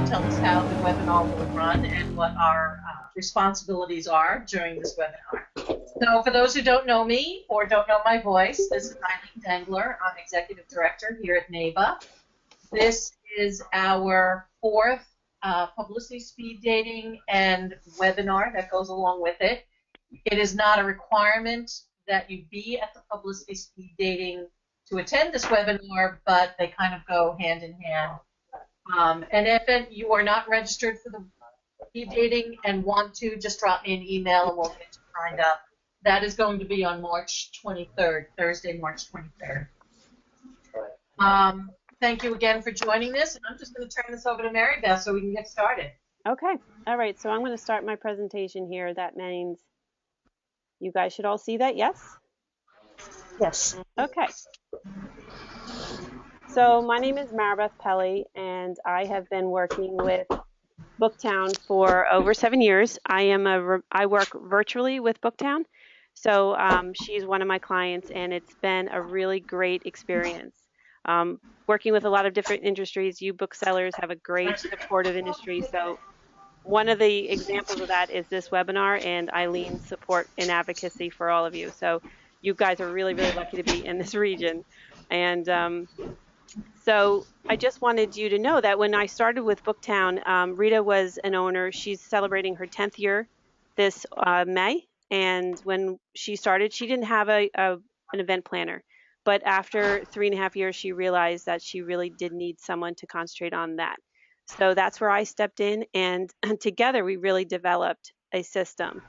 tell us how the webinar will run and what our responsibilities are during this webinar. So for those who don't know me or don't know my voice, this is Eileen Dengler. I'm Executive Director here at NAIBA. This is our fourth publicity speed dating and webinar that goes along with it. It is not a requirement that you be at the publicity speed dating to attend this webinar, but they kind of go hand in hand. And if you are not registered for the speed dating and want to, just drop me an email and we'll get you signed up. That is going to be on March 23rd, Thursday, March 23rd. Thank you again for joining this, and I'm just going to turn this over to Mary Beth so we can get started. Okay. All right. So I'm going to start my presentation here. That means you guys should all see that, yes? Yes. Okay. So my name is Maribeth Pelly, and I have been working with Booktown for over 7 years. I work virtually with Booktown, so she's one of my clients, and it's been a really great experience. Working with a lot of different industries, you booksellers have a great supportive industry. So one of the examples of that is this webinar and Eileen's support and advocacy for all of you. So you guys are really, really lucky to be in this region. And so I just wanted you to know that when I started with Booktown, Rita was an owner. She's celebrating her 10th year this May. And when she started, she didn't have an event planner. But after 3.5 years, she realized that she really did need someone to concentrate on that. So that's where I stepped in, and together we really developed a system.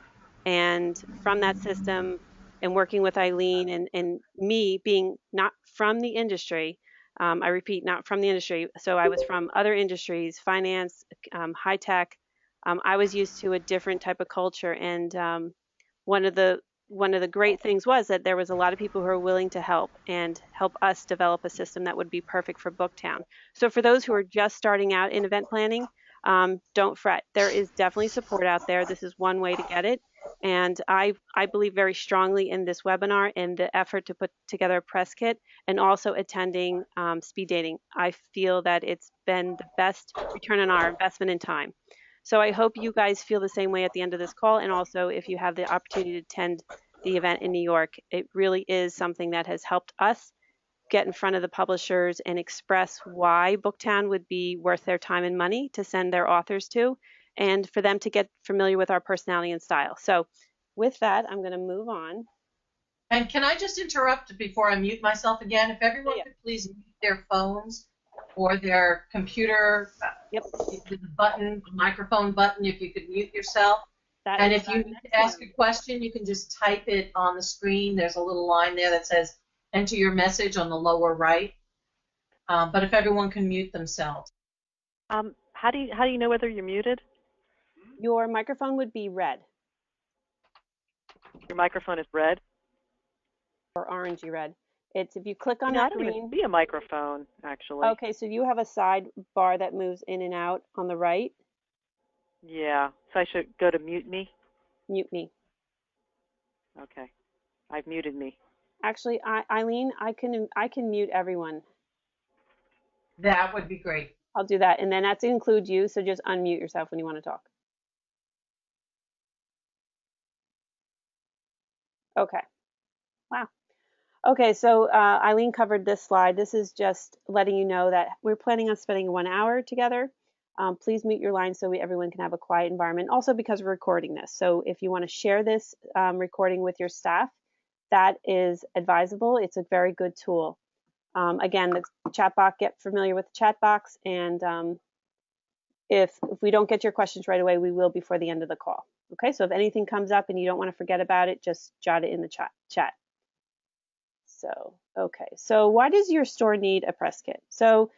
And from that system and working with Eileen and me being not from the industry, I repeat, not from the industry. So I was from other industries, finance, high tech. I was used to a different type of culture. And one of the great things was that there was a lot of people who are willing to help us develop a system that would be perfect for Booktown. So for those who are just starting out in event planning, don't fret. There is definitely support out there. This is one way to get it. And I believe very strongly in this webinar and the effort to put together a press kit and also attending speed dating. I feel that it's been the best return on our investment in time. So I hope you guys feel the same way at the end of this call. And also if you have the opportunity to attend the event in New York, it really is something that has helped us get in front of the publishers and express why Booktown would be worth their time and money to send their authors to, and for them to get familiar with our personality and style. So with that, I'm going to move on. And can I just interrupt before I mute myself again? If everyone could please mute their phones or their computer, the button, microphone button, if you could mute yourself. And if you need to ask a question, you can just type it on the screen. There's a little line there that says enter your message on the lower right. But if everyone can mute themselves. How do you know whether you're muted? Your microphone would be red. Your microphone is red? Or orangey red. It's if you click on I the don't green. even see a microphone, actually. Okay, so you have a side bar that moves in and out on the right. Yeah, so I should go to mute me? Mute me. Okay, I've muted me. Actually, Eileen, I can mute everyone. That would be great. I'll do that, and then that includes you, so just unmute yourself when you want to talk. Okay. Wow. Okay, so Eileen covered this slide. This is just letting you know that we're planning on spending 1 hour together. Please mute your line so everyone can have a quiet environment. Also because we're recording this. So if you want to share this recording with your staff, that is advisable. It's a very good tool. Again, the chat box, get familiar with the chat box. And if we don't get your questions right away, we will before the end of the call. Okay, so if anything comes up and you don't want to forget about it, just jot it in the chat. So, okay, so why does your store need a press kit? So,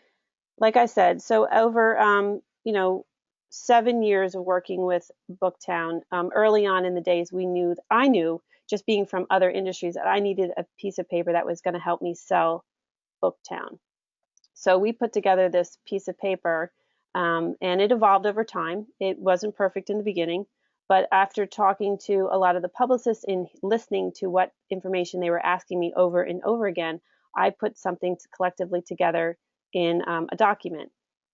like I said, so over 7 years of working with Booktown, early on in the days, I knew just being from other industries that I needed a piece of paper that was going to help me sell Booktown. So we put together this piece of paper, and it evolved over time. It wasn't perfect in the beginning, but after talking to a lot of the publicists and listening to what information they were asking me over and over again, I put something collectively together in a document.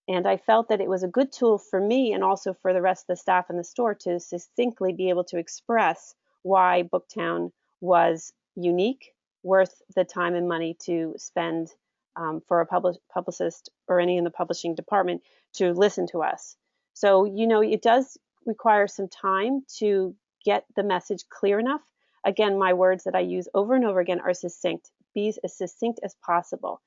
And I felt that it was a good tool for me and also for the rest of the staff in the store to succinctly be able to express why Booktown was unique, worth the time and money to spend for a publicist or any in the publishing department to listen to us. So, it does require some time to get the message clear enough. Again, my words that I use over and over again are succinct. Be as succinct as possible.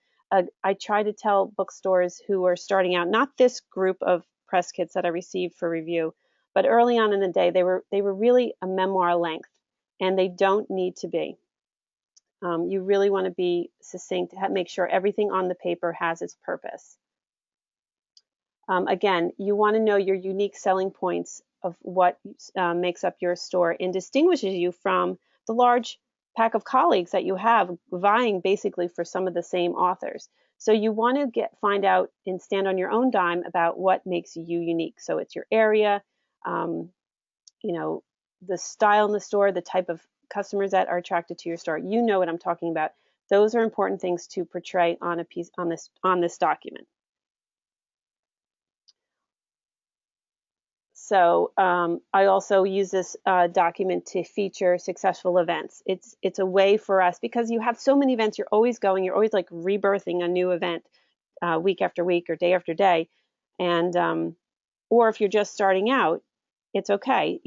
I try to tell bookstores who are starting out, not this group of press kits that I received for review, but early on in the day, they were really a memoir length, and they don't need to be. You really want to be succinct, make sure everything on the paper has its purpose. Again, you want to know your unique selling points of what makes up your store and distinguishes you from the large pack of colleagues that you have vying basically for some of the same authors. So you want to find out and stand on your own dime about what makes you unique. So it's your area, the style in the store, the type of customers that are attracted to your store. You know what I'm talking about. Those are important things to portray on a piece on this document. So I also use this document to feature successful events. It's a way for us, because you have so many events, you're always like rebirthing a new event week after week or day after day. And or if you're just starting out, it's okay.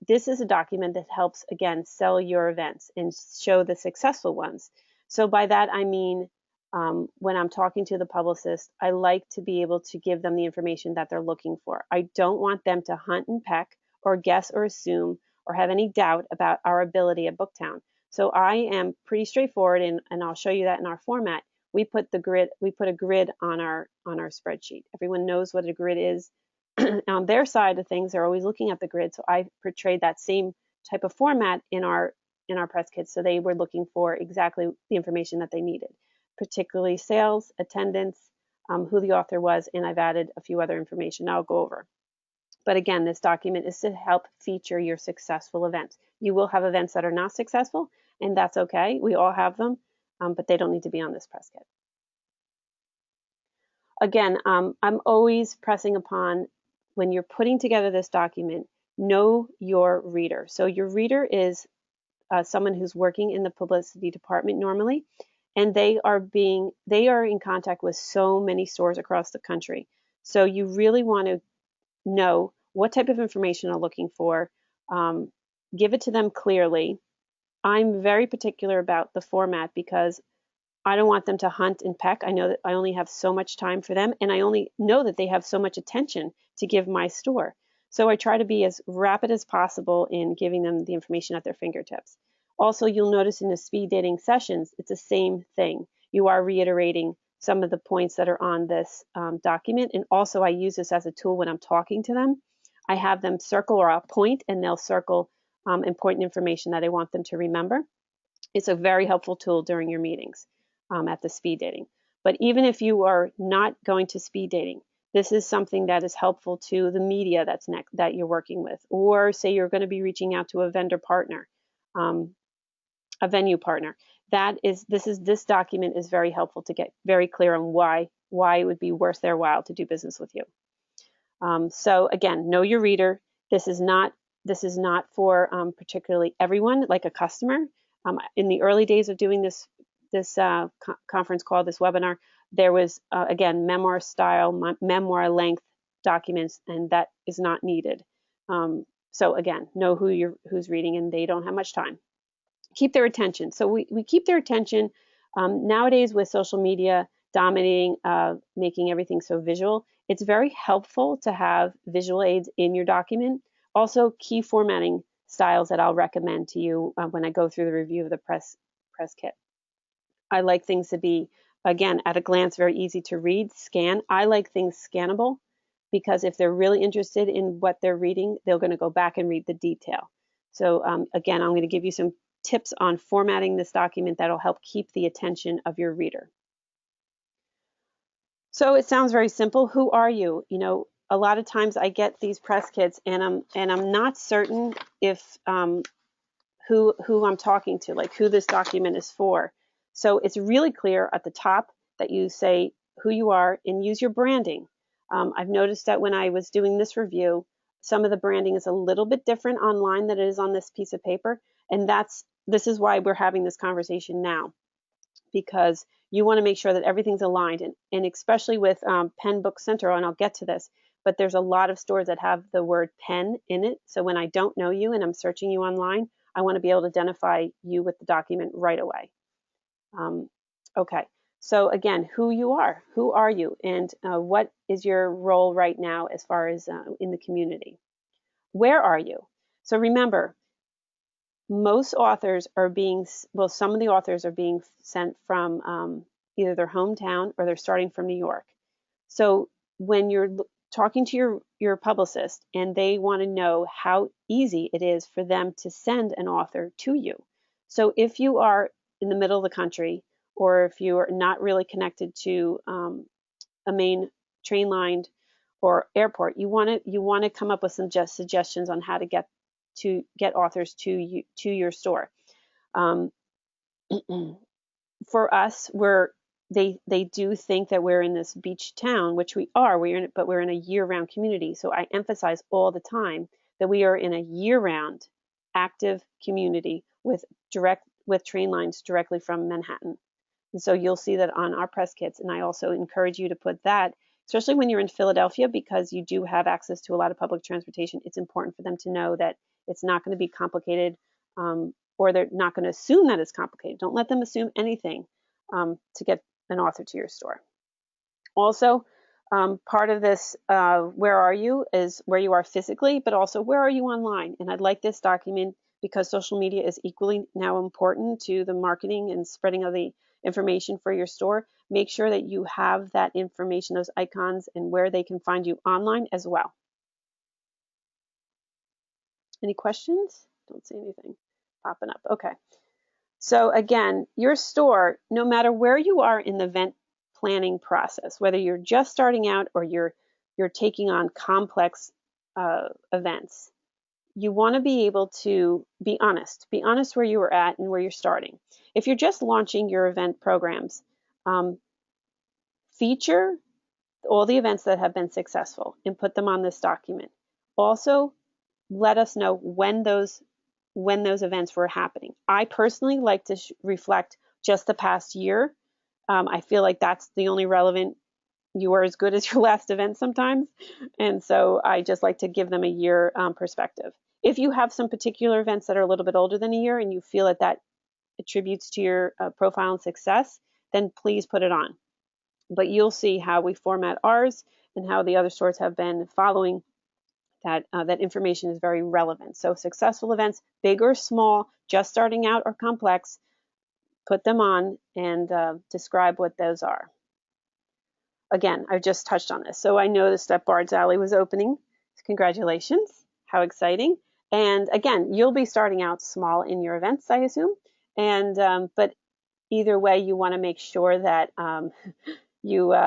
This is a document that helps, again, sell your events and show the successful ones. So by that I mean, when I'm talking to the publicist, I like to be able to give them the information that they're looking for. I don't want them to hunt and peck or guess or assume or have any doubt about our ability at Booktown. So I am pretty straightforward, and I'll show you that in our format. We put a grid on our spreadsheet. Everyone knows what a grid is. On their side of things, they're always looking at the grid. So I portrayed that same type of format in our press kits. So they were looking for exactly the information that they needed, particularly sales, attendance, who the author was, and I've added a few other information I'll go over. But again, this document is to help feature your successful events. You will have events that are not successful, and that's okay. We all have them, but they don't need to be on this press kit. Again, I'm always pressing upon, when you're putting together this document, know your reader. So your reader is someone who's working in the publicity department normally, and they are in contact with so many stores across the country. So you really want to know what type of information they're looking for. Give it to them clearly. I'm very particular about the format because I don't want them to hunt and peck. I know that I only have so much time for them, and I only know that they have so much attention to give my store. So I try to be as rapid as possible in giving them the information at their fingertips. Also, you'll notice in the speed dating sessions, it's the same thing. You are reiterating some of the points that are on this document, and also I use this as a tool when I'm talking to them. I have them circle, or I'll point, and they'll circle important information that I want them to remember. It's a very helpful tool during your meetings at the speed dating. But even if you are not going to speed dating, this is something that is helpful to the media that you're working with, or say you're going to be reaching out to a vendor partner, a venue partner. This document is very helpful to get very clear on why it would be worth their while to do business with you. So again, know your reader. This is not for particularly everyone, like a customer. In the early days of doing this conference call, this webinar, there was again memoir style, memoir length documents, and that is not needed. So again, know who's reading, and they don't have much time. Keep their attention. So we keep their attention. Nowadays, with social media dominating, making everything so visual, it's very helpful to have visual aids in your document. Also, key formatting styles that I'll recommend to you when I go through the review of the press kit. I like things to be, again, at a glance, very easy to read, scan. I like things scannable, because if they're really interested in what they're reading, they're going to go back and read the detail. So again, I'm going to give you some tips on formatting this document that'll help keep the attention of your reader. So it sounds very simple. Who are you? A lot of times I get these press kits, and I'm not certain if who I'm talking to, like who this document is for. So it's really clear at the top that you say who you are and use your branding. I've noticed that when I was doing this review, some of the branding is a little bit different online than it is on this piece of paper. And this is why we're having this conversation now, because you want to make sure that everything's aligned. And especially with Penn Book Center, and I'll get to this, but there's a lot of stores that have the word Penn in it. So when I don't know you and I'm searching you online, I want to be able to identify you with the document right away. Okay, so again, who are you, and what is your role right now as far as in the community? Where are you? So remember, most authors are some of the authors are being sent from either their hometown or they're starting from New York. So when you're talking to your publicist and they want to know how easy it is for them to send an author to you. So if you are in the middle of the country, or if you are not really connected to a main train line or airport, you want to come up with some suggestions on how to get authors to your store. For us, they do think that we're in this beach town, which we are. But we're in a year-round community. So I emphasize all the time that we are in a year-round active community with train lines directly from Manhattan. And so you'll see that on our press kits. And I also encourage you to put that, especially when you're in Philadelphia, because you do have access to a lot of public transportation. It's important for them to know that it's not going to be complicated, or they're not going to assume that it's complicated. Don't let them assume anything to get an author to your store. Also, part of this, where are you, is where you are physically, but also where are you online? And I'd like this document because social media is equally now important to the marketing and spreading of the information for your store. Make sure that you have that information, those icons, and where they can find you online as well. Any questions? Don't see anything popping up. Okay. So again, your store, no matter where you are in the event planning process, whether you're just starting out or you're taking on complex events, you want to be able to be honest where you are at and where you're starting. If you're just launching your event programs, feature all the events that have been successful and put them on this document. Also, let us know when those events were happening. I personally like to reflect just the past year. I feel like that's the only relevant. You are as good as your last event sometimes. And so I just like to give them a year perspective. If you have some particular events that are a little bit older than a year and you feel that attributes to your profile and success, then please put it on. But you'll see how we format ours and how the other stores have been following that. That information is very relevant. So successful events, big or small, just starting out or complex, put them on and describe what those are. Again, I've just touched on this. So I noticed that Bard's Alley was opening. Congratulations. How exciting. And again, you'll be starting out small in your events, I assume. And but either way, you want to make sure that you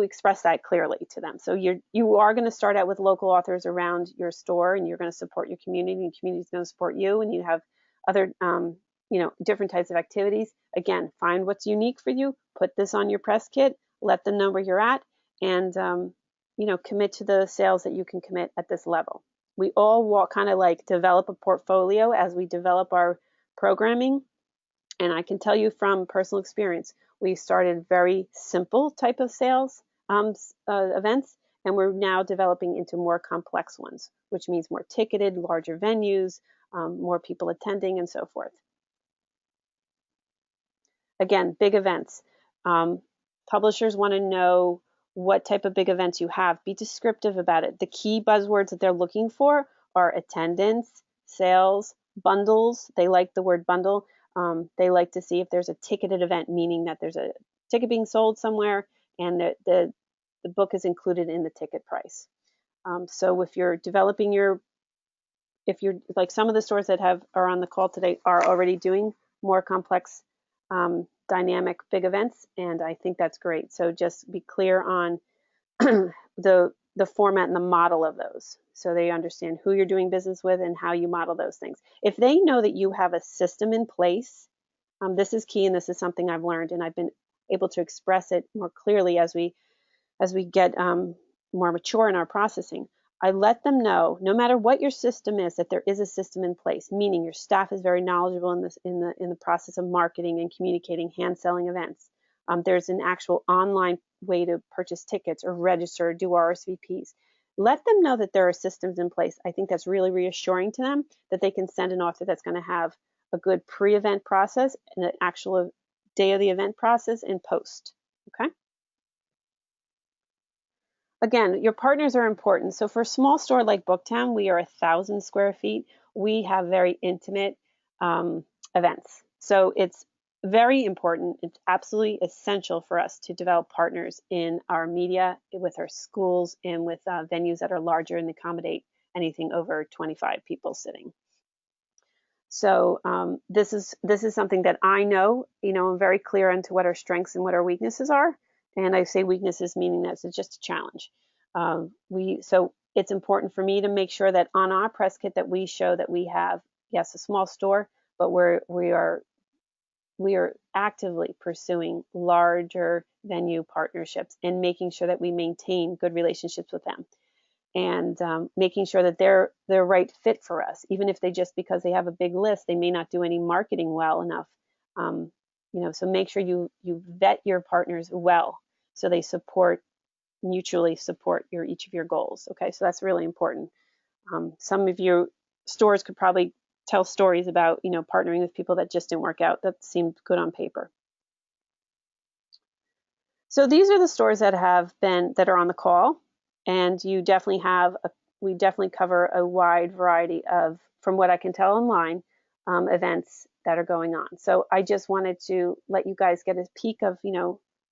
express that clearly to them. So you are going to start out with local authors around your store, and you're going to support your community, and the community is going to support you, and you have other different types of activities. Again, find what's unique for you, put this on your press kit, let them know where you're at, and commit to the sales that you can commit at this level. We all kind of like develop a portfolio as we develop our programming. And I can tell you from personal experience, we started very simple type of sales events, and we're now developing into more complex ones, which means more ticketed, larger venues, more people attending, and so forth. Again, big events. Publishers want to know what type of big events you have. Be descriptive about it. The key buzzwords that they're looking for are attendance, sales, bundles. They like the word bundle. They like to see if there's a ticketed event, meaning that there's a ticket being sold somewhere and the book is included in the ticket price. So if you're developing if you're like some of the stores that are on the call today are already doing more complex, dynamic big events, and I think that's great. So just be clear on the format and the model of those, so they understand who you're doing business with and how you model those things. If they know that you have a system in place, this is key, and this is something I've learned, and I've been able to express it more clearly as we as we get more mature in our processing, I let them know, no matter what your system is, that there is a system in place, meaning your staff is very knowledgeable in the process of marketing and communicating hand selling events. There's an actual online way to purchase tickets or register, do RSVPs. Let them know that there are systems in place. I think that's really reassuring to them that they can send an author that's going to have a good pre-event process and an actual day of the event process and post. Okay. Again, your partners are important. So for a small store like Booktown, we are 1,000 square feet. We have very intimate events. So it's very important. It's absolutely essential for us to develop partners in our media, with our schools, and with venues that are larger and accommodate anything over 25 people sitting. So this is something that I know. I'm very clear into what our strengths and what our weaknesses are. And I say weaknesses meaning that it's just a challenge. So it's important for me to make sure that on our press kit that we show that we have, yes, a small store, but we are actively pursuing larger venue partnerships and making sure that we maintain good relationships with them, and making sure that they're the right fit for us, even if because they have a big list, they may not do any marketing well enough. So make sure you vet your partners well, so they mutually support each of your goals. Okay, so that's really important. Some of your stores could probably tell stories about partnering with people that just didn't work out, that seemed good on paper. So these are the stores that are on the call, and we definitely cover a wide variety of, from what I can tell online, events that are going on. So I just wanted to let you guys get a peek of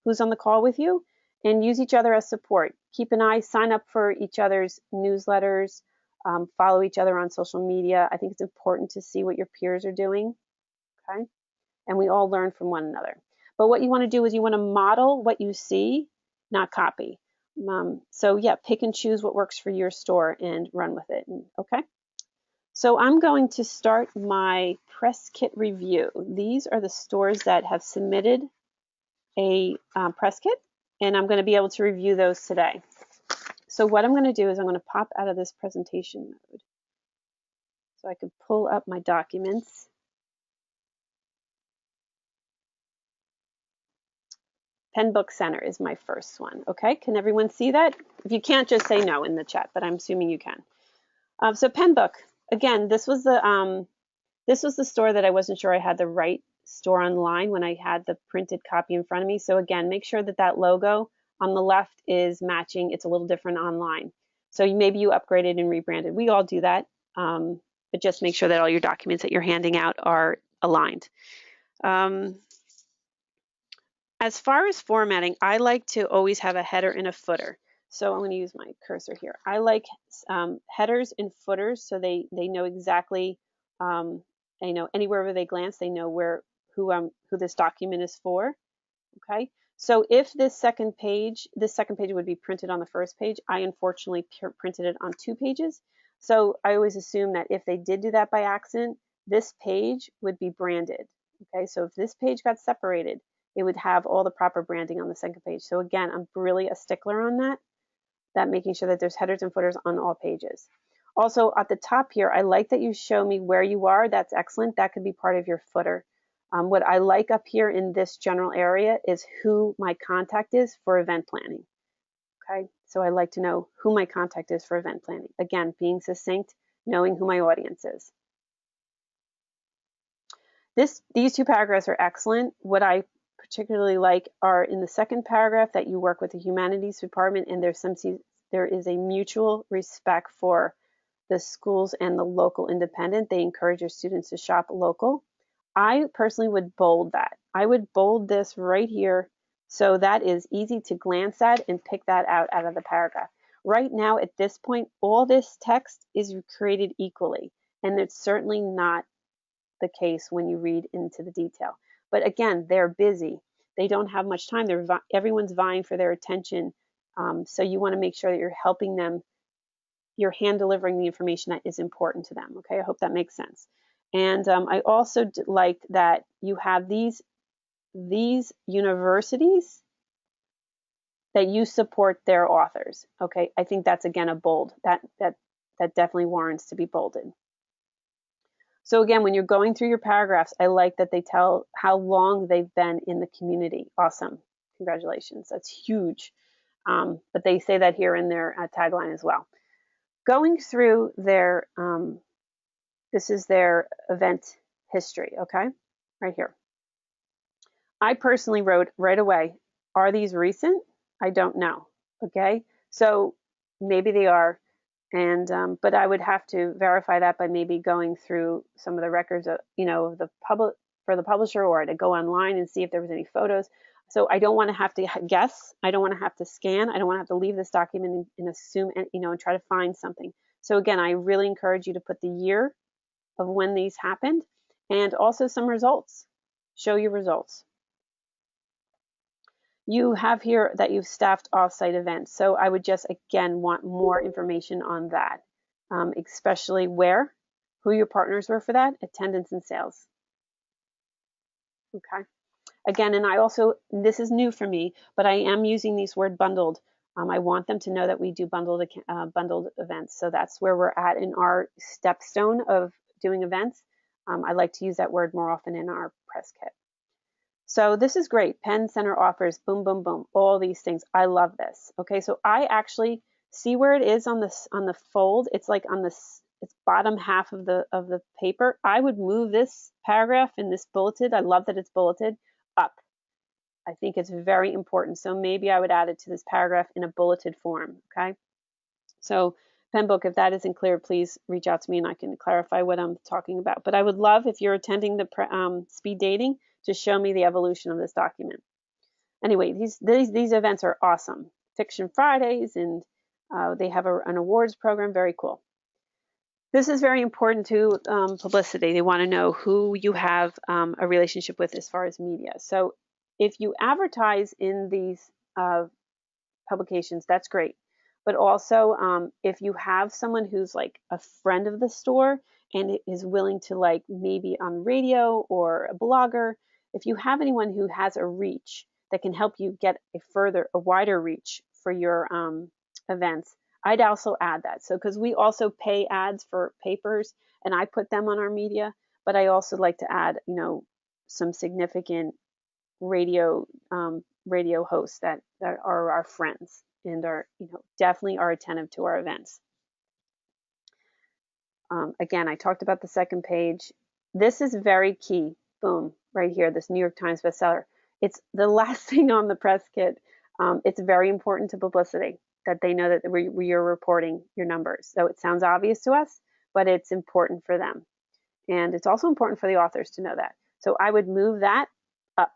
who's on the call with you, and use each other as support. Keep an eye, sign up for each other's newsletters, follow each other on social media. I think it's important to see what your peers are doing, okay? And we all learn from one another. But what you want to do is you want to model what you see, not copy. So yeah, pick and choose what works for your store and run with it, okay? So I'm going to start my press kit review. These are the stores that have submitted a press kit, and I'm going to be able to review those today. So what I'm going to do is I'm going to pop out of this presentation mode so I can pull up my documents. Penn Book Center is my first one. Okay, can everyone see that? If you can't, just say no in the chat, but I'm assuming you can. So Penn Book, again, this was the store that I wasn't sure I had the right store online when I had the printed copy in front of me. So again, make sure that logo on the left is matching. It's a little different online. So maybe you upgraded and rebranded. We all do that, but just make sure that all your documents that you're handing out are aligned. As far as formatting, I like to always have a header and a footer. So I'm going to use my cursor here. I like headers and footers, so they know exactly, anywhere they glance, they know who this document is for. Okay. So if this second page would be printed on the first page, I unfortunately printed it on 2 pages. So I always assume that if they did do that by accident, this page would be branded. Okay. So if this page got separated, it would have all the proper branding on the second page. So again, I'm really a stickler on that making sure that there's headers and footers on all pages. Also at the top here, I like that you show me where you are. That's excellent. That could be part of your footer. What I like up here in this general area is who my contact is for event planning. Okay, so I like to know who my contact is for event planning. Again, being succinct, knowing who my audience is. These 2 paragraphs are excellent. What I particularly like are in the second paragraph that you work with the humanities department, and there is a mutual respect for the schools and the local independent. They encourage your students to shop local. I personally would bold that. I would bold this right here, so that is easy to glance at and pick that out of the paragraph. Right now, at this point, all this text is created equally, and it's certainly not the case when you read into the detail. But again, they're busy. They don't have much time. Everyone's vying for their attention. So you want to make sure that you're helping them. You're hand delivering the information that is important to them. Okay, I hope that makes sense. And I also like that you have these universities that you support their authors. Okay, I think that's again a bold. That definitely warrants to be bolded. So again, when you're going through your paragraphs, I like that they tell how long they've been in the community. Awesome. Congratulations. That's huge. But they say that here in their tagline as well. Going through their, this is their event history, okay? Right here. I personally wrote right away, are these recent? I don't know, okay? So maybe they are. And but I would have to verify that by maybe going through some of the records of, the publisher, or to go online and see if there was any photos. So I don't want to have to guess. I don't want to have to scan. I don't want to have to leave this document and assume, and try to find something. So again, I really encourage you to put the year of when these happened, and also some results. Show your results. You have here that you've staffed offsite events. So I would just, again, want more information on that, especially where, who your partners were for that, attendance and sales. Okay. Again, and I also, this is new for me, but I am using these word bundled. I want them to know that we do bundled events. So that's where we're at in our stepstone of doing events. I like to use that word more often in our press kit. So this is great. Penn Center offers, boom, boom, boom, all these things. I love this. Okay, so I actually see where it is on the fold. It's like on it's bottom half of the paper. I would move this paragraph in this bulleted. I love that it's bulleted up. I think it's very important. So maybe I would add it to this paragraph in a bulleted form. Okay. So Penbook, if that isn't clear, please reach out to me and I can clarify what I'm talking about. But I would love, if you're attending the speed dating, to show me the evolution of this document. Anyway, these events are awesome. Fiction Fridays, and they have an awards program. Very cool. This is very important to publicity. They want to know who you have a relationship with as far as media. So if you advertise in these publications, that's great. But also, if you have someone who's like a friend of the store and is willing to, like, maybe on radio or a blogger, if you have anyone who has a reach that can help you get a wider reach for your events, I'd also add that. So, because we also pay ads for papers and I put them on our media, but I also like to add, some significant radio hosts that are our friends and are, definitely are attentive to our events. Again, I talked about the second page. This is very key. Boom, right here, this New York Times bestseller. It's the last thing on the press kit. It's very important to publicity that they know that we are reporting your numbers. So it sounds obvious to us, but it's important for them. And it's also important for the authors to know that. So I would move that up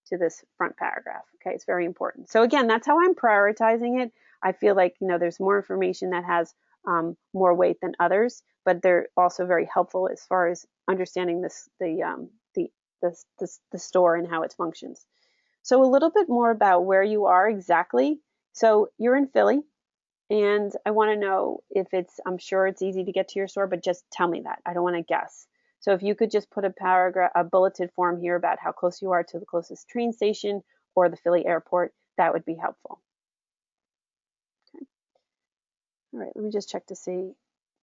to this front paragraph. Okay, it's very important. So again, that's how I'm prioritizing it. I feel like, there's more information that has more weight than others, but they're also very helpful as far as understanding the store and how it functions. So a little bit more about where you are exactly. So you're in Philly, and I want to know if I'm sure it's easy to get to your store, but just tell me that. I don't want to guess. So if you could just put a bulleted form here about how close you are to the closest train station or the Philly airport, that would be helpful. Okay. All right, let me just check to see.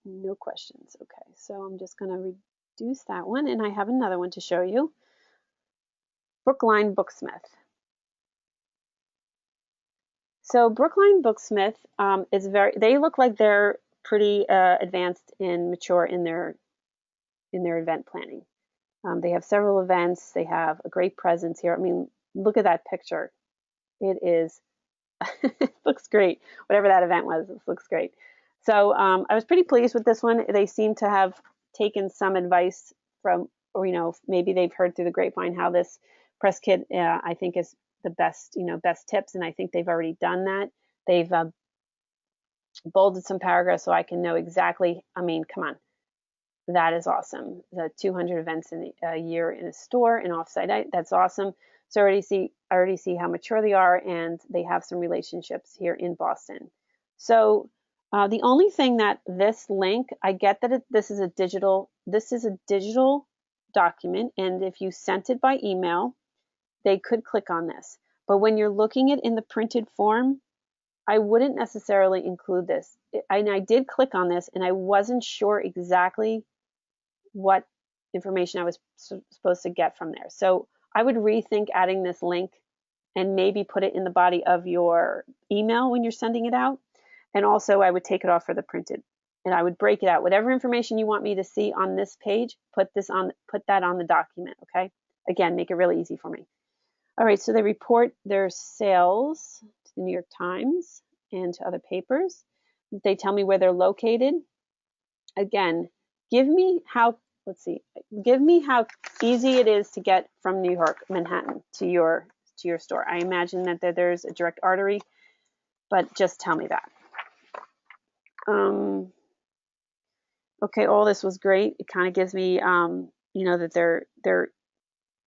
No questions. Okay, so I'm just going to reduce that one, and I have another one to show you. Brookline Booksmith. So Brookline Booksmith is they look like they're pretty advanced and mature in their event planning. They have several events. They have a great presence here. I mean, look at that picture. It is, it looks great. Whatever that event was, it looks great. So I was pretty pleased with this one. They seem to have taken some advice from, or maybe they've heard through the grapevine how this press kit, I think, is the best, best tips, and I think they've already done that. They've bolded some paragraphs so I can know exactly. I mean, come on, that is awesome. The 200 events in a year in a store and offsite, that's awesome. So I already see how mature they are, and they have some relationships here in Boston. So the only thing that this link, I get that this is a digital document, and if you sent it by email, they could click on this. But when you're looking at in the printed form, I wouldn't necessarily include this. And I did click on this and I wasn't sure exactly what information I was supposed to get from there. So I would rethink adding this link and maybe put it in the body of your email when you're sending it out. And also I would take it off for the printed and I would break it out. Whatever information you want me to see on this page, put that on the document, okay? Again, make it really easy for me. All right, so they report their sales to the New York Times and to other papers. They tell me where they're located. Again, give me how easy it is to get from New York, Manhattan to your store. I imagine that there's a direct artery, but just tell me that. Okay, all this was great. It kind of gives me, that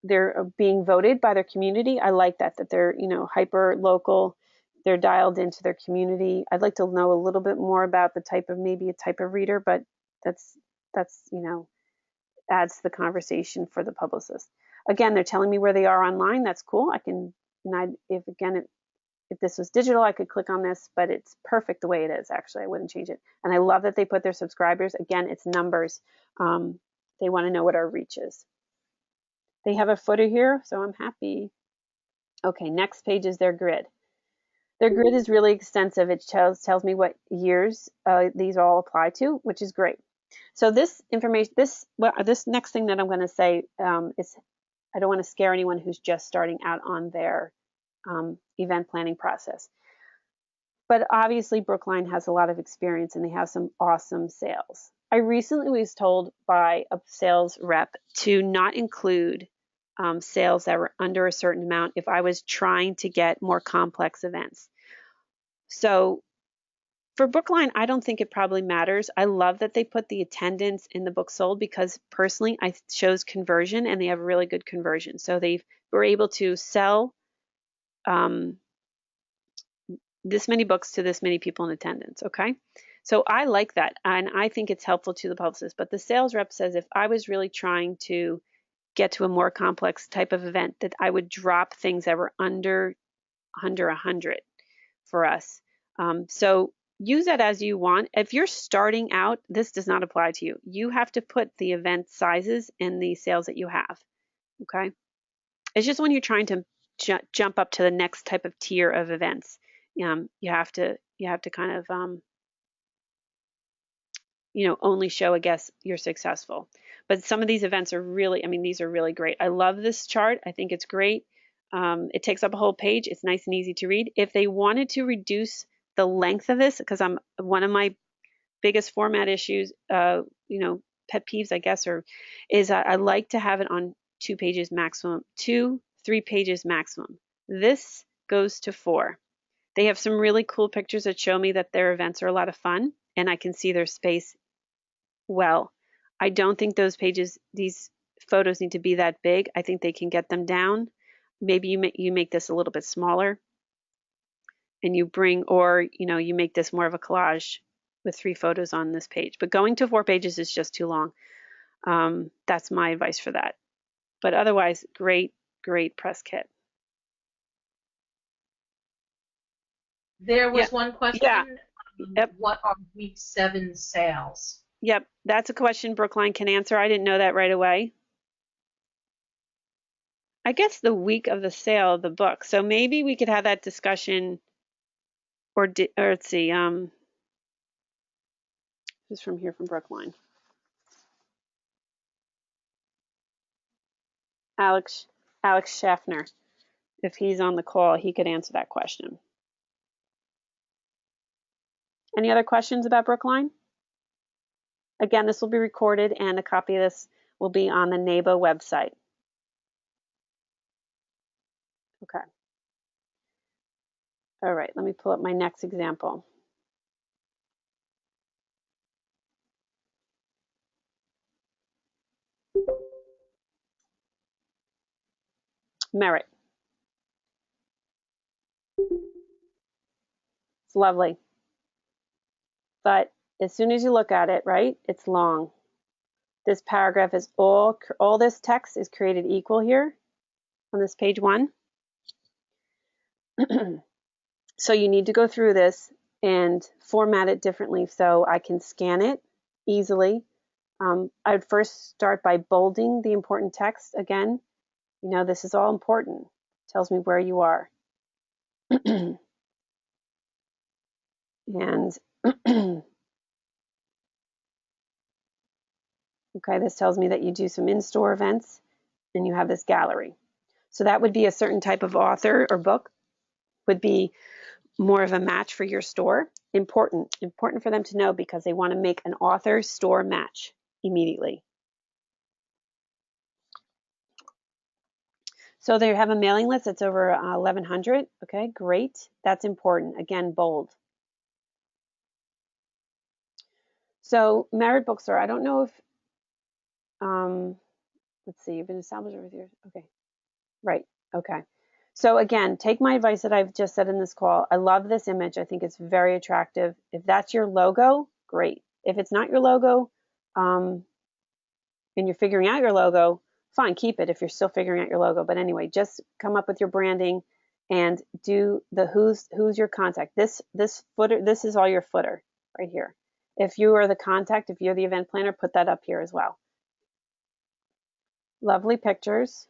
they're being voted by their community. I like that they're, hyper local. They're dialed into their community. I'd like to know a little bit more about the type of reader, but that's adds to the conversation for the publicist. Again, they're telling me where they are online. That's cool. If this was digital, I could click on this, but it's perfect the way it is. Actually, I wouldn't change it. And I love that they put their subscribers. Again, it's numbers. They want to know what our reach is. They have a footer here, so I'm happy. Okay, next page is their grid. Their grid is really extensive. It tells me what years these all apply to, which is great. So this information, this next thing that I'm going to say is, I don't want to scare anyone who's just starting out on their event planning process. But obviously Brookline has a lot of experience and they have some awesome sales. I recently was told by a sales rep to not include sales that were under a certain amount if I was trying to get more complex events. So for Brookline, I don't think it probably matters. I love that they put the attendance in the book sold because personally I chose conversion and they have really good conversion. So they were able to sell this many books to this many people in attendance, okay? So I like that and I think it's helpful to the publicist. But the sales rep says if I was really trying to get to a more complex type of event that I would drop things that were under 100 for us. So use that as you want. If you're starting out, this does not apply to you. You have to put the event sizes and the sales that you have, okay? It's just when you're trying to jump up to the next type of tier of events, you have to kind of, only show, I guess, you're successful. But some of these events are really, these are really great. I love this chart. I think it's great. It takes up a whole page. It's nice and easy to read. If they wanted to reduce the length of this, because one of my biggest format issues, pet peeves, I guess, is I like to have it on 2 pages maximum, 3 pages maximum. This goes to 4. They have some really cool pictures that show me that their events are a lot of fun and I can see their space well. I don't think these photos need to be that big. I think they can get them down. Maybe you make this a little bit smaller and you make this more of a collage with 3 photos on this page. But going to 4 pages is just too long. That's my advice for that. But otherwise, great press kit. There was one question. Yeah. Yep. What are week 7 sales? Yep, that's a question Brookline can answer. I didn't know that right away. I guess the week of the sale of the book. So maybe we could have that discussion, or let's see. Who's from here from Brookline? Alex Schaffner. If he's on the call, he could answer that question. Any other questions about Brookline? Again, this will be recorded and a copy of this will be on the NAIBA website. Okay. All right, let me pull up my next example. Merit. It's lovely. But as soon as you look at it, right, it's long. This paragraph is all this text is created equal here on this page 1. So you need to go through this and format it differently so I can scan it easily. I would first start by bolding the important text. Again, this is all important. It tells me where you are. And okay, this tells me that you do some in-store events and you have this gallery. So that would be a certain type of author or book, would be more of a match for your store. Important for them to know because they want to make an author store match immediately. So they have a mailing list that's over 1,100. Okay, great. That's important. Again, bold. So Marriott Bookstore, I don't know if, let's see, you've been established over years. Okay, right. Okay. So again, take my advice that I've just said in this call. I love this image. I think it's very attractive. If that's your logo, great. If it's not your logo, and you're figuring out your logo, fine, keep it if you're still figuring out your logo. But anyway, just come up with your branding and do the who's your contact. This footer, this is all your footer right here. If you are the contact, if you're the event planner, put that up here as well. Lovely pictures.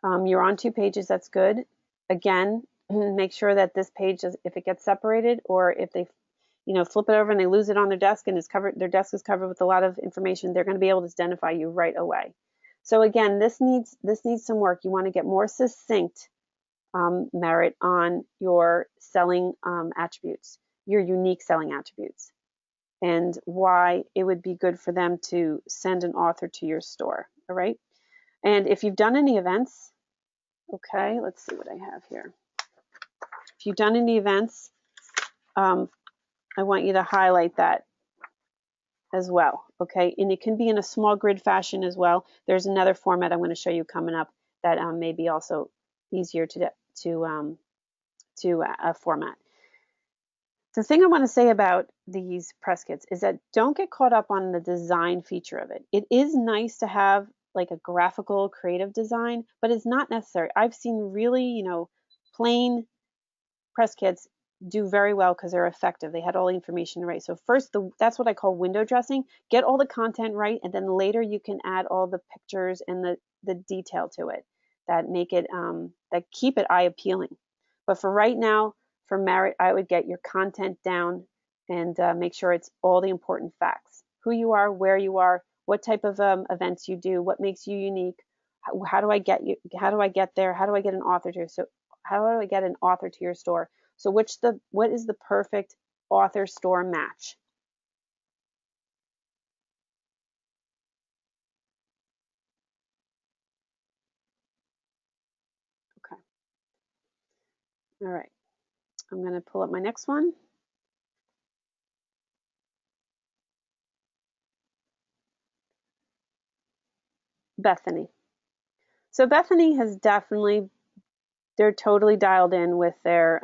You're on 2 pages, that's good. Again, make sure that this page, if it gets separated or if they flip it over and they lose it on their desk and their desk is covered with a lot of information, they're going to be able to identify you right away. So again, this needs some work. You want to get more succinct, Merit, on your selling attributes, your unique selling attributes, and why it would be good for them to send an author to your store. All right. And if you've done any events, okay, let's see what I have here. If you've done any events, I want you to highlight that as well, okay? And it can be in a small grid fashion as well. There's another format I'm going to show you coming up that may be also easier to format. The thing I want to say about these press kits is that don't get caught up on the design feature of it. It is nice to have like a graphical, creative design, but it's not necessary. I've seen really, plain press kits do very well because they're effective. They had all the information right. So first, that's what I call window dressing. Get all the content right, and then later you can add all the pictures and the detail to it that make it that keep it eye appealing. But for right now, for Merit, I would get your content down and make sure it's all the important facts: who you are, where you are, what type of events you do, what makes you unique. How do I get you? How do I get there? How do I get an author to? So how do I get an author to your store? So what is the perfect author store match? Okay. All right. I'm going to pull up my next one. Bethany. So Bethany has they're totally dialed in with their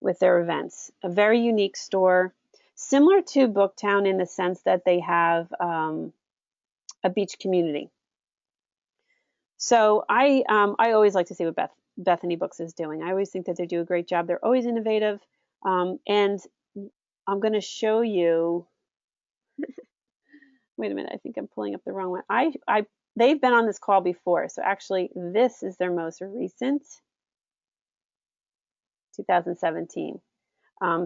events. A very unique store, similar to Booktown in the sense that they have a beach community. So I always like to see what Bethany Books is doing. I always think that they do a great job. They're always innovative, and I'm going to show you. Wait a minute, I think I'm pulling up the wrong one. They've been on this call before, so actually this is their most recent, 2017.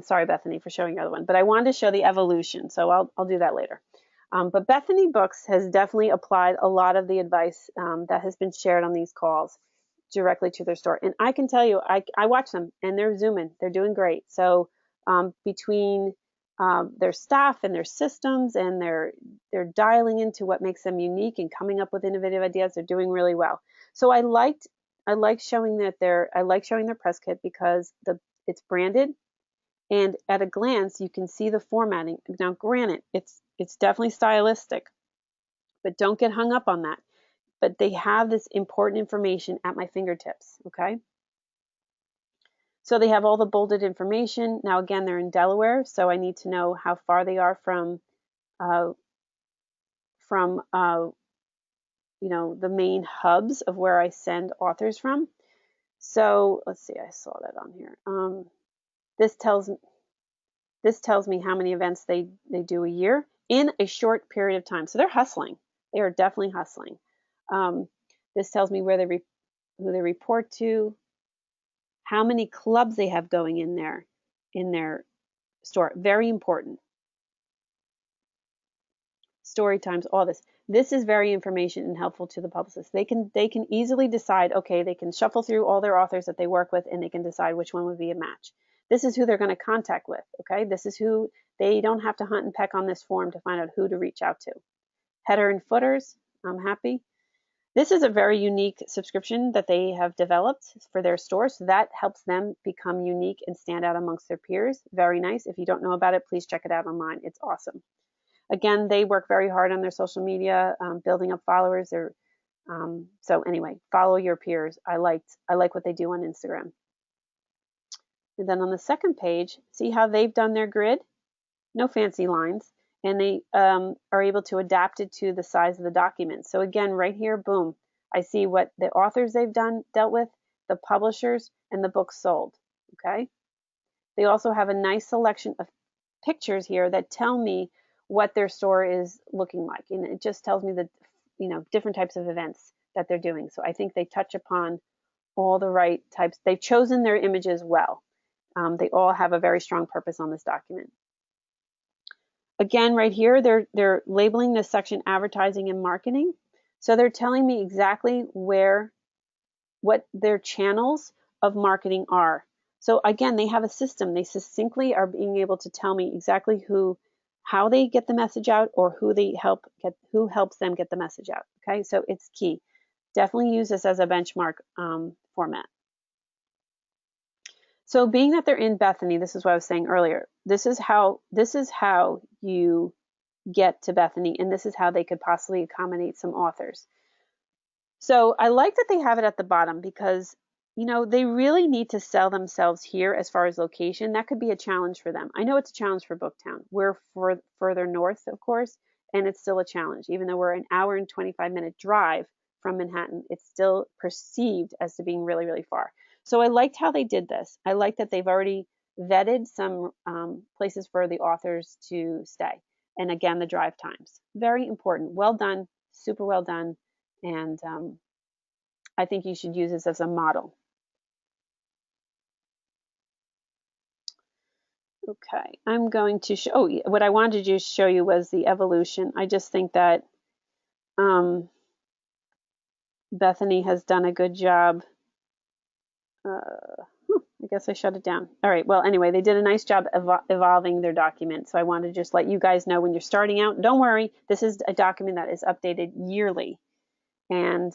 Sorry, Bethany, for showing the other one, but I wanted to show the evolution, so I'll do that later. But Bethany Books has definitely applied a lot of the advice that has been shared on these calls directly to their store. And I can tell you, I watch them and they're zooming. They're doing great. So between their staff and their systems and they're dialing into what makes them unique and coming up with innovative ideas, they're doing really well. So I like showing their press kit because it's branded. And at a glance, you can see the formatting. Now, granted, it's definitely stylistic, but don't get hung up on that. But they have this important information at my fingertips, okay? So they have all the bolded information. Now, again, they're in Delaware, so I need to know how far they are from the main hubs of where I send authors from. So let's see, I saw that on here. This tells me how many events they do a year in a short period of time. So they're hustling. They are definitely hustling. This tells me who they report to, how many clubs they have going in their store. Very important. Story times, all this. This is very information and helpful to the publicist. They can easily decide, okay, they can shuffle through all their authors that they work with and they can decide which one would be a match. This is who they're going to contact with, okay? This is who, they don't have to hunt and peck on this form to find out who to reach out to. Header and footers, I'm happy. This is a very unique subscription that they have developed for their store, so that helps them become unique and stand out amongst their peers. Very nice. If you don't know about it, please check it out online. It's awesome. Again, they work very hard on their social media, building up followers. So anyway, follow your peers. I like what they do on Instagram. And then on the second page, see how they've done their grid? No fancy lines. And they are able to adapt it to the size of the document. So again, right here, boom, I see what the authors they've dealt with, the publishers, and the books sold, okay? They also have a nice selection of pictures here that tell me what their store is looking like. And it just tells me the, different types of events that they're doing. So I think they touch upon all the right types. They've chosen their images well. They all have a very strong purpose on this document. Again, right here, they're labeling this section advertising and marketing. So they're telling me exactly what their channels of marketing are. So again, they have a system. They succinctly are being able to tell me exactly how they get the message out or who helps them get the message out. Okay, so it's key. Definitely use this as a benchmark format. So being that they're in Bethany, this is what I was saying earlier. This is how you get to Bethany, and this is how they could possibly accommodate some authors. So I like that they have it at the bottom because, they really need to sell themselves here as far as location. That could be a challenge for them. I know it's a challenge for Booktown. We're further north, of course, and it's still a challenge. Even though we're an hour and 25-minute drive from Manhattan, it's still perceived as to being really, really far. So I liked how they did this. I like that they've already vetted some places for the authors to stay. And again, the drive times. Very important. Well done. Super well done. And I think you should use this as a model. Okay, I'm going to show, what I wanted to show you was the evolution. I just think that Bethany has done a good job. I guess I shut it down. All right, well, anyway, they did a nice job evolving their document. So I wanted to just let you guys know when you're starting out, don't worry, this is a document that is updated yearly. And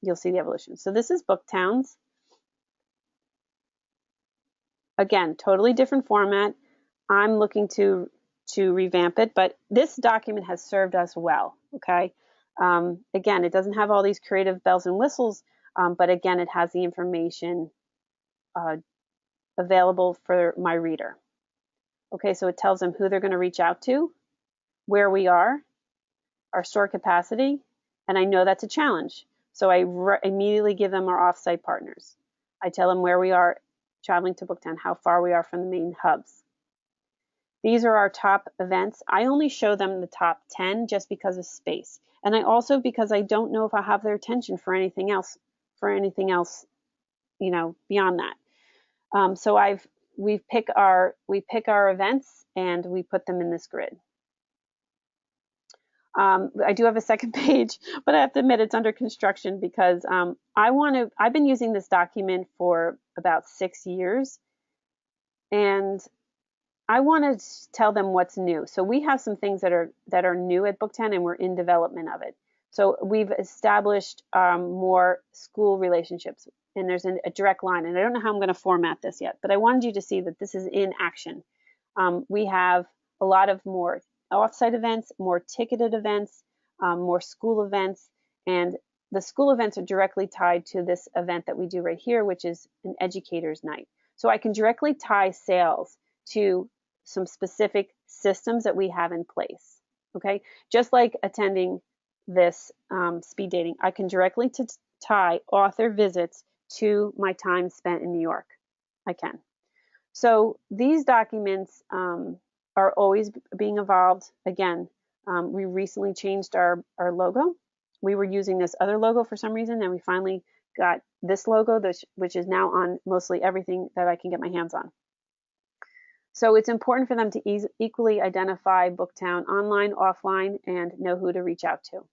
you'll see the evolution. So this is Booktown's. Again, totally different format. I'm looking to revamp it, but this document has served us well, okay? Again, it doesn't have all these creative bells and whistles, but again, it has the information available for my reader. Okay, so it tells them who they're going to reach out to, where we are, our store capacity, and I know that's a challenge. So I immediately give them our offsite partners. I tell them where we are traveling to Booktown, how far we are from the main hubs. These are our top events. I only show them the top 10 just because of space. And I also, because I don't know if I have their attention for anything else, beyond that. So we pick our events and we put them in this grid. I do have a second page, but I have to admit it's under construction because I've been using this document for about 6 years, and I want to tell them what's new. So we have some things that are new at Booktown, and we're in development of it. So we've established more school relationships, and there's a direct line. And I don't know how I'm going to format this yet, but I wanted you to see that this is in action. We have a lot of more offsite events, more ticketed events, more school events, and the school events are directly tied to this event that we do right here, which is an educator's night. So I can directly tie sales to some specific systems that we have in place. Okay, just like attending this speed dating, I can directly tie author visits to my time spent in New York, I can. So these documents are always being evolved. Again, we recently changed our logo. We were using this other logo for some reason, and we finally got this logo, which is now on mostly everything that I can get my hands on. So it's important for them to equally identify Booktown online, offline, and know who to reach out to.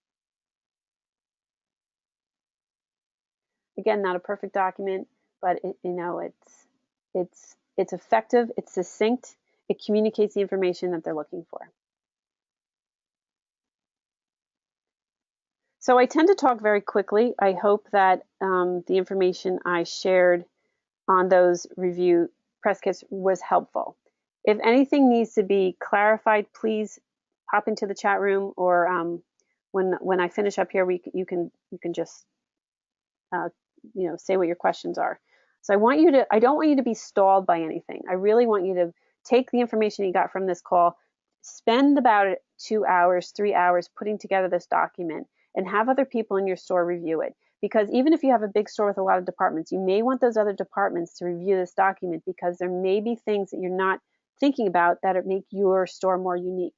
Again, not a perfect document, but it's effective, it's succinct, it communicates the information that they're looking for. So I tend to talk very quickly. I hope that the information I shared on those review press kits was helpful. If anything needs to be clarified, please pop into the chat room, or when I finish up here, you can just say what your questions are. So I don't want you to be stalled by anything. I really want you to take the information you got from this call, spend about 2 hours, 3 hours putting together this document, and have other people in your store review it. Because even if you have a big store with a lot of departments, you may want those other departments to review this document, because there may be things that you're not thinking about that make your store more unique.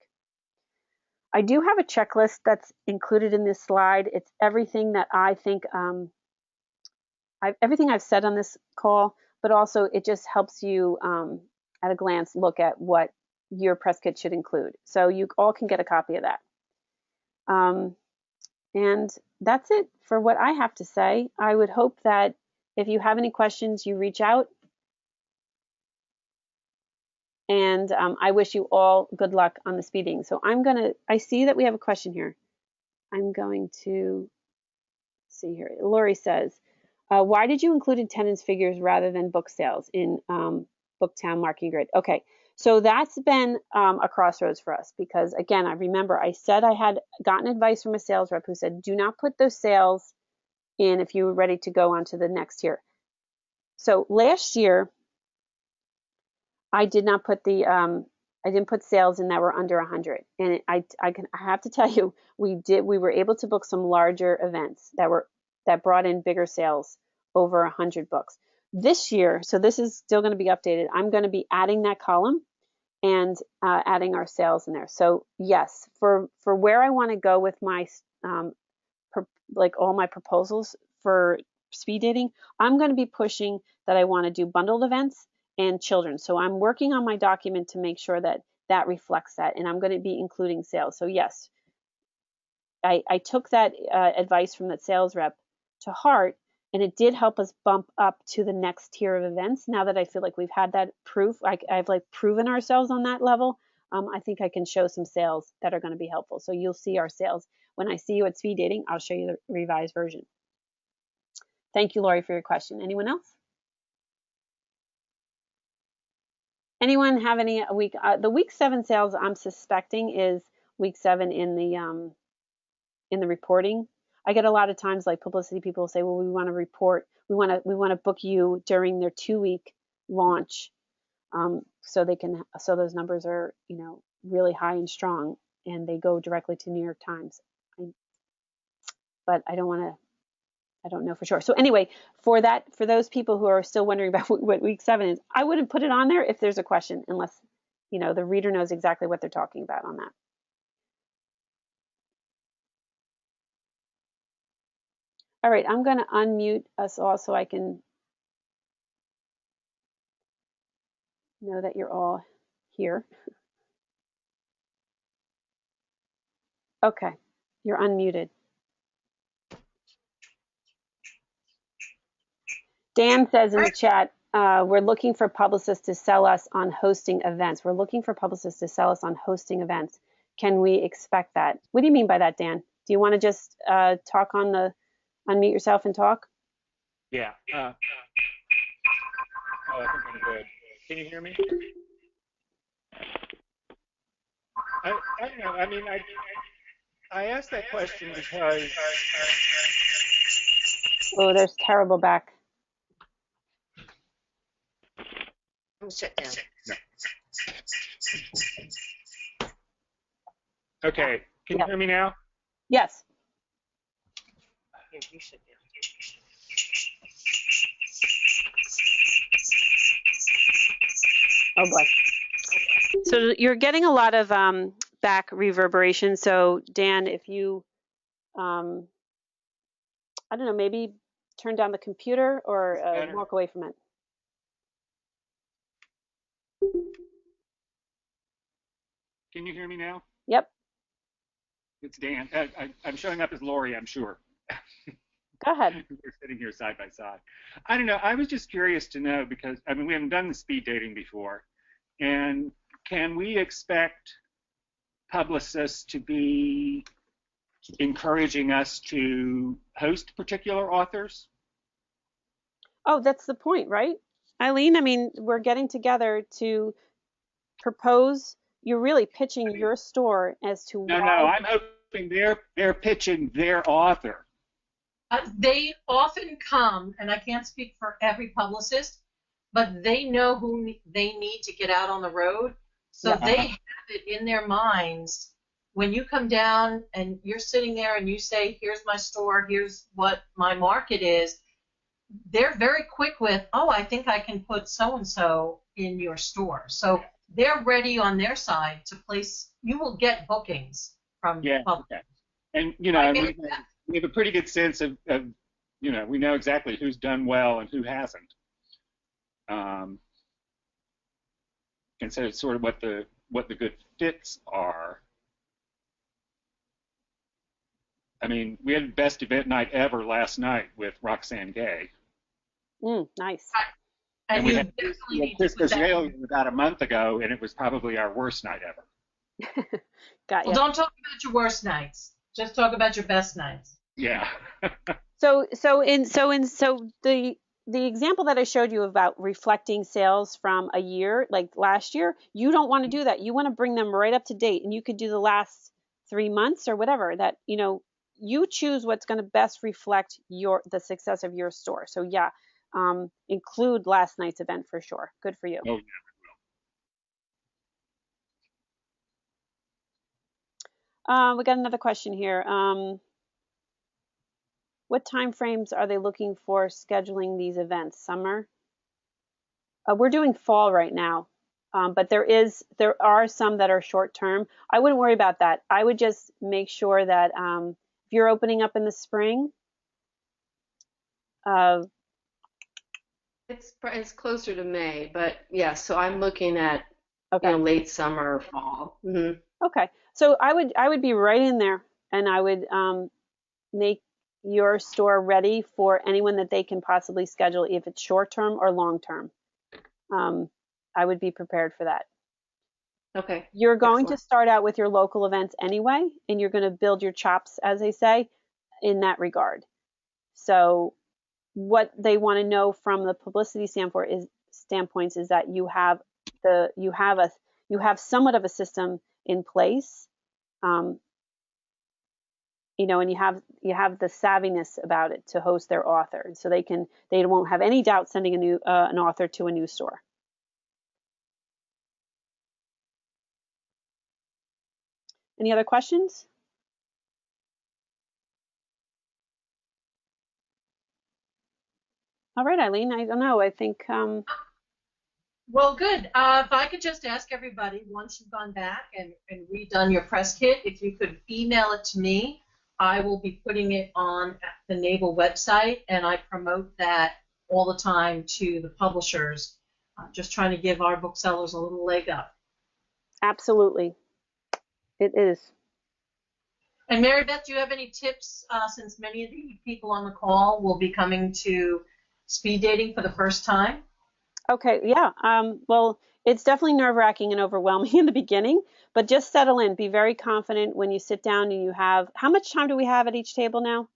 I do have a checklist that's included in this slide. It's everything that I think, everything I've said on this call, but also it just helps you at a glance look at what your press kit should include. So you all can get a copy of that. And that's it for what I have to say. I would hope that if you have any questions, you reach out. And I wish you all good luck on the speeding. So I see that we have a question here. I'm going to see here. Lori says, why did you include attendance figures rather than book sales in Booktown Marketing Grid? Okay, so that's been a crossroads for us, because again, I remember I said I had gotten advice from a sales rep who said, do not put those sales in if you were ready to go on to the next tier. So last year, I did not put I didn't put sales in that were under 100. And I have to tell you, we were able to book some larger events that brought in bigger sales over 100 books. This year, so this is still going to be updated, I'm going to be adding that column and adding our sales in there. So yes, for where I want to go with my all my proposals for speed dating, I'm going to be pushing that I want to do bundled events and children. So I'm working on my document to make sure that that reflects that, and I'm going to be including sales. So yes, I took that advice from that sales rep to heart, and it did help us bump up to the next tier of events. Now that I feel like we've had that proof, I've proven ourselves on that level, I think I can show some sales that are going to be helpful. So you'll see our sales. When I see you at speed dating, I'll show you the revised version. Thank you, Lori, for your question. Anyone else? Anyone have any week? The week 7 sales I'm suspecting is week 7 in the reporting. I get a lot of times like publicity people say, well, we want to report, we want to book you during their 2-week launch, so those numbers are really high and strong, and they go directly to New York Times. But I don't know for sure. So anyway, for those people who are still wondering about what week 7 is, I wouldn't put it on there if there's a question, unless the reader knows exactly what they're talking about on that. All right, I'm going to unmute us all so I can know that you're all here. Okay, you're unmuted. Dan says in the chat, we're looking for publicists to sell us on hosting events. We're looking for publicists to sell us on hosting events. Can we expect that? What do you mean by that, Dan? Do you want to just talk on the, unmute yourself and talk? Yeah. I think I'm good. Can you hear me? I don't know. I mean, I asked that question because. Oh, there's terrible back. Sit down. No. Okay. Can you hear me now? Yes. Here, you sit down. Oh boy. So you're getting a lot of back reverberation. So Dan, if you, I don't know, maybe turn down the computer or Better. walk away from it. Can you hear me now? Yep. It's Dan. I'm showing up as Lori, I'm sure. Go ahead. We're sitting here side by side. I don't know. I was just curious to know because, I mean, we haven't done the speed dating before. And can we expect publicists to be encouraging us to host particular authors? Oh, that's the point, right? Eileen, I mean, we're getting together to propose, you're really pitching your store as to No, why. I'm hoping they're pitching their author. They often come, and I can't speak for every publicist, but they know who they need to get out on the road. So they have it in their minds. When you come down and you're sitting there and you say, here's my store, here's what my market is, they're very quick with, oh, I think I can put so-and-so in your store. So they're ready on their side to place, you will get bookings from public. Okay. And, you know, we have a pretty good sense of, you know, we know exactly who's done well and who hasn't. And so it's sort of what the good fits are. I mean, we had the best event night ever last night with Roxanne Gay. Nice. And we had Chris Gazelle about a month ago, and it was probably our worst night ever. Got you. Well, don't talk about your worst nights. Just talk about your best nights. Yeah. So the example that I showed you about reflecting sales from a year, like last year, you don't want to do that. You want to bring them right up to date, and you could do the last 3 months or whatever. That, you know, you choose what's going to best reflect the success of your store. So yeah, include last night's event for sure. Good for you. Oh, yeah. We got another question here. What time frames are they looking for scheduling these events? Summer? We're doing fall right now, but there are some that are short term. I wouldn't worry about that. I would just make sure that if you're opening up in the spring, It's closer to May, but yeah, so I'm looking at okay. late summer or fall. Mm-hmm. Okay, so I would be right in there, and I would make your store ready for anyone that they can possibly schedule, if it's short term or long term. I would be prepared for that. Okay. You're going Excellent. to start out with your local events anyway, and you're going to build your chops, as they say, in that regard. So what they want to know from the publicity standpoints is that you have somewhat of a system in place, and you have the savviness about it to host their author, so they won't have any doubt sending an author to a new store. Any other questions? All right, Eileen, I don't know. I think. Well, good. If I could just ask everybody, once you've gone back and redone your press kit, if you could email it to me, I will be putting it on the NAIBA website, and I promote that all the time to the publishers, just trying to give our booksellers a little leg up. Absolutely. It is. And Mary Beth, do you have any tips, since many of the people on the call will be coming to speed dating for the first time? Okay, yeah. Well, it's definitely nerve-wracking and overwhelming in the beginning, but just settle in. Be very confident when you sit down and you have, how much time do we have at each table now?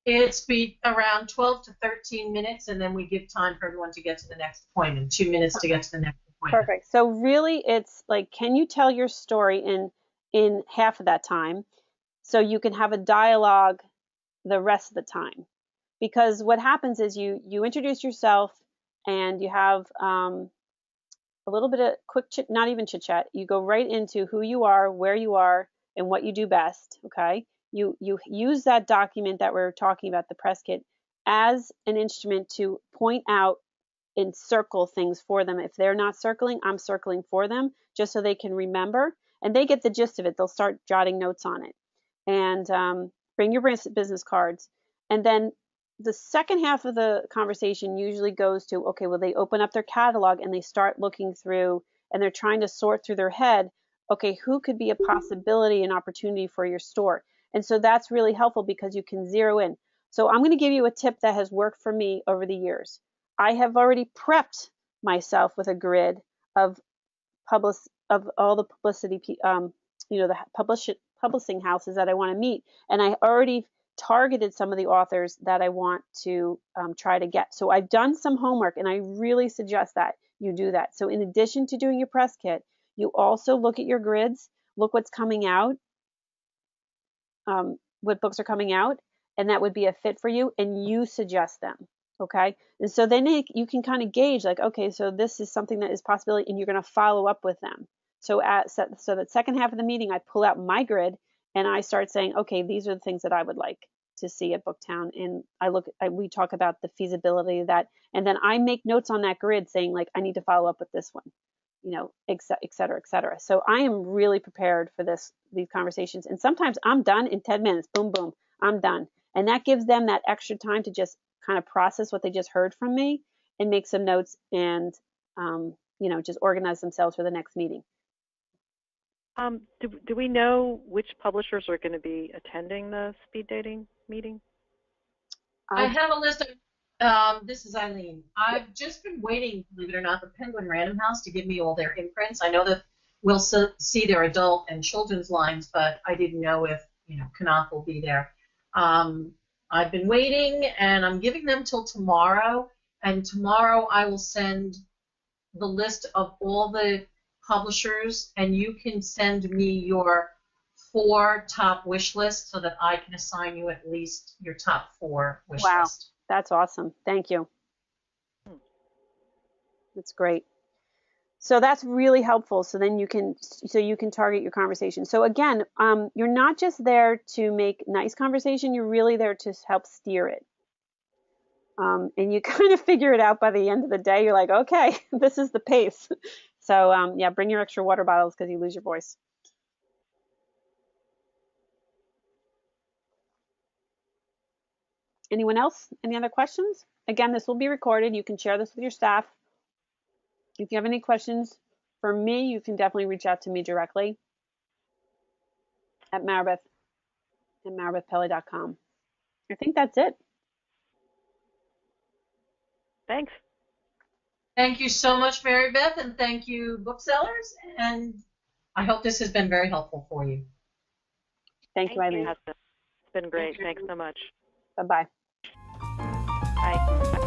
It's around 12 to 13 minutes, and then we give time for everyone to get to the next appointment, 2 minutes to get to the next appointment. Perfect. So really, it's like, can you tell your story in half of that time, so you can have a dialogue the rest of the time? Because what happens is you introduce yourself, and you have a little bit of quick chit, not even chit chat. You go right into who you are, where you are, and what you do best. Okay. You use that document that we're talking about, the press kit, as an instrument to point out and circle things for them. If they're not circling, I'm circling for them just so they can remember, and they get the gist of it. They'll start jotting notes on it. And bring your business cards. And then the second half of the conversation usually goes to, okay, well, they open up their catalog and they start looking through, and they're trying to sort through their head, okay, who could be a possibility, an opportunity for your store? And so that's really helpful because you can zero in. So I'm going to give you a tip that has worked for me over the years. I have already prepped myself with a grid of all the publicity, the publishing houses that I want to meet, and I already targeted some of the authors that I want to try to get. So I've done some homework, and I really suggest that you do that. So in addition to doing your press kit, you also look at your grids, look what's coming out, what books are coming out, and that would be a fit for you, and you suggest them. Okay, and so then you can kind of gauge, like, okay, so this is something that is a possibility, and you're going to follow up with them. So that second half of the meeting, I pull out my grid and I start saying, okay, these are the things that I would like to see at Booktown, and we talk about the feasibility of that, and then I make notes on that grid saying, like, I need to follow up with this one, et cetera, et cetera. So I am really prepared for these conversations, and sometimes I'm done in 10 minutes. Boom, boom, I'm done, and that gives them that extra time to just kind of process what they just heard from me and make some notes and just organize themselves for the next meeting. Do we know which publishers are going to be attending the speed dating meeting? I have a list of, this is Eileen. I've just been waiting, believe it or not, for Penguin Random House to give me all their imprints. I know that we'll see their adult and children's lines, but I didn't know if, Knopf will be there. I've been waiting, and I'm giving them till tomorrow, and tomorrow I will send the list of all the publishers, and you can send me your 4 top wish lists so that I can assign you at least your top 4 wish Wow, list. That's awesome. Thank you. That's great. So that's really helpful. So then you can target your conversation. So again, you're not just there to make nice conversation. You're really there to help steer it. And you kind of figure it out by the end of the day. You're like, okay, this is the pace. So yeah, bring your extra water bottles because you lose your voice. Anyone else? Any other questions? Again, this will be recorded. You can share this with your staff. If you have any questions for me, you can definitely reach out to me directly at maribeth@maribethpelly.com. I think that's it. Thanks. Thank you so much, Mary Beth, and thank you, booksellers, and I hope this has been very helpful for you. Thank you, Eileen. It's been great. Thanks so much. Bye-bye. Bye.